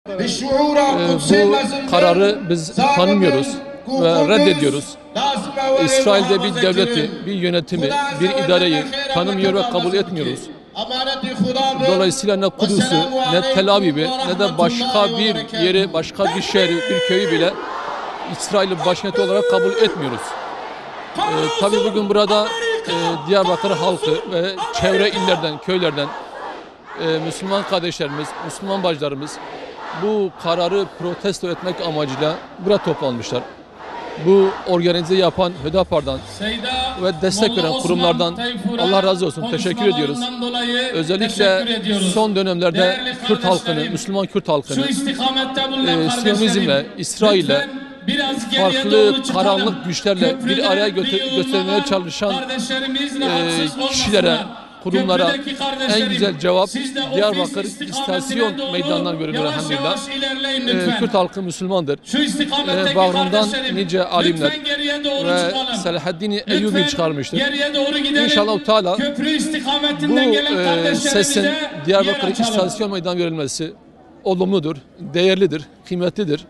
Bu kararı biz tanımıyoruz ve reddediyoruz. İsrail'de bir devleti, bir yönetimi, bir idareyi tanımıyor ve kabul etmiyoruz. Dolayısıyla ne Kudüs'ü, ne Tel Aviv'i, ne de başka bir yeri, başka bir şehri, bir köyü bile İsrail'in başkenti olarak kabul etmiyoruz. Tabii bugün burada Diyarbakır halkı ve çevre illerden, köylerden Müslüman kardeşlerimiz, Müslüman bacılarımız bu kararı protesto etmek amacıyla buraya toplanmışlar. Bu organize yapan Hüdapar'dan ve destek veren kurumlardan Allah razı olsun, teşekkür ediyoruz. Özellikle son dönemlerde Kürt halkını, Müslüman Kürt halkını Siyonizmle, İsrail'le farklı karanlık güçlerle bir araya götürmeye çalışan kişilere, kurumlara en güzel cevap Diyarbakır İstasyon Meydanı'ndan görülüyor elhamdülillah. Kürt halkı Müslümandır. Bağrından nice alimler ve Selahaddin Eyyubi çıkarmıştır. İnşallah Teala bu sesin Diyarbakır İstasyon Meydanı'na verilmesi olumludur, değerlidir, kıymetlidir.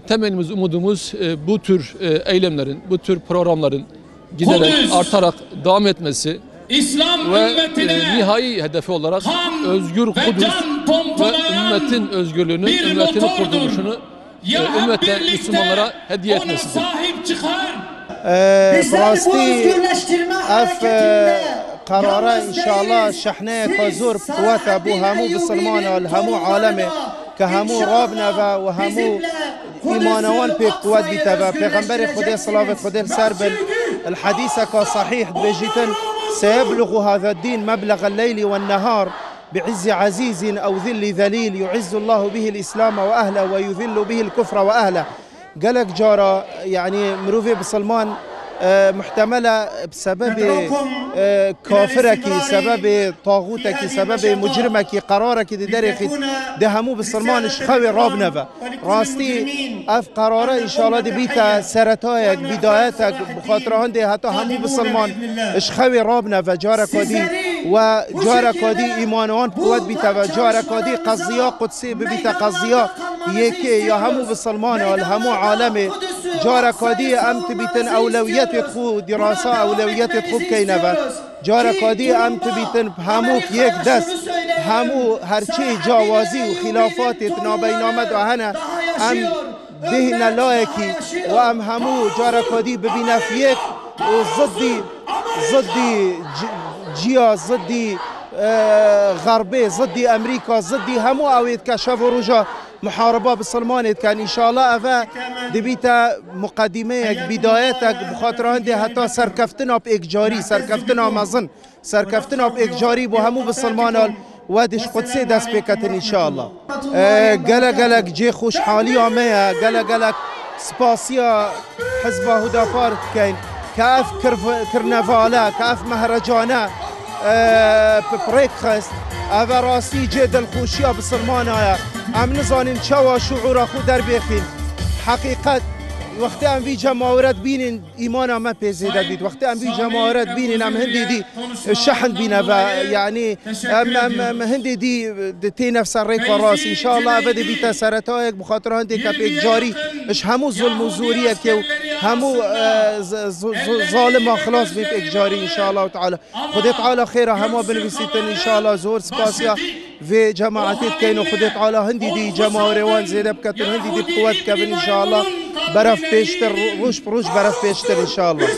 Temennimiz, umudumuz bu tür eylemlerin, bu tür programların giderek artarak devam etmesi ve nihai hedefi olarak özgür Kudüs ve ümmetin özgürlüğünü, ümmetin kurtuluşunu ümmete, Müslümanlara hediye etmesidir. براستی اف قراره انشاءالله شحنه کازور قوت ابو همو بسلمان الهمو عالمه که همو رابنا و همو ایمانوان پیک قوت بیتا و پیغمبر خدا صلوات خدا سر بل الحديث كصحيح بجيتن سيبلغ هذا الدين مبلغ الليل والنهار بعز عزيز أو ذل ذليل يعز الله به الإسلام وأهله ويذل به الكفر وأهله قالك جارة يعني مروفي بسلمان محتملة بسبب كافرك، سبب طاغوتك، سبب مجرمك، قرارك دي درخت ده همو بسلمان اشخوي رابنفا راستي اف قراره ان شاء الله دي بيتا سرتايك بدايتك بخاطر هندي حتى همو بسلمان اشخوي رابنفا جارك دي وجارك دي ايمانوان قوت بيتا وجارك دي قضيه قدسي ببيتا قضيه يكي يا همو بسلمان والهمو عالمي جارك دي امت بيتن اولويات تخو دراسه اولويات تخو كينفا جارك دي امت بيتن همو يك دست همو هرچی جوازی و خلافات نابینامد و هنه ام دهن لایکی و ام همو جارکادی ببینه فیک و ضدی جیا ضدی غربی ضدی امریکا ضدی همو اوید که شف و رجا محاربه بسلمانت کن انشاءالله افا دبیتا مقدمه یک بدایتک بخاطر هنده حتی سرکفتنا باگجاری سرکفتنا مزن سرکفتنا باگجاری بو همو بسلمانال وادش قدسي دست بكتن ان شاء الله قلق جي خوش حالي اميا قلق سباسيا حزب هدافار كاين كاف كرنفالا كاف مهرجانا بريكخست افا راسي جد الخوشيه بسلمانايا ام نزانين شوا شعور خو در بخين حقيقه وقتی ام وی جماعت بینین ایمان ما پیزیده دید وقتی ام وی جماعت بینین ام هندی دی شحن بینه و یعنی ام هندی دی تی نفس ریک و راس ان شاء الله ابد بیت سرتایک بخاطر هندی کپ یک جاری اش همو ظلم و زوریه که همو ظالم خلاص بیت یک جاری ان شاء الله تعالی خدا تعالی خیر همو بنویسیتن ان شاء الله زور سپاسیا و جماعتت کینو خدا تعالی هندی دی جماعت وان زیده بکتن هندی دی قوت کبن ان شاء الله برف پیشتر روش برف پیشتر ان شاء الله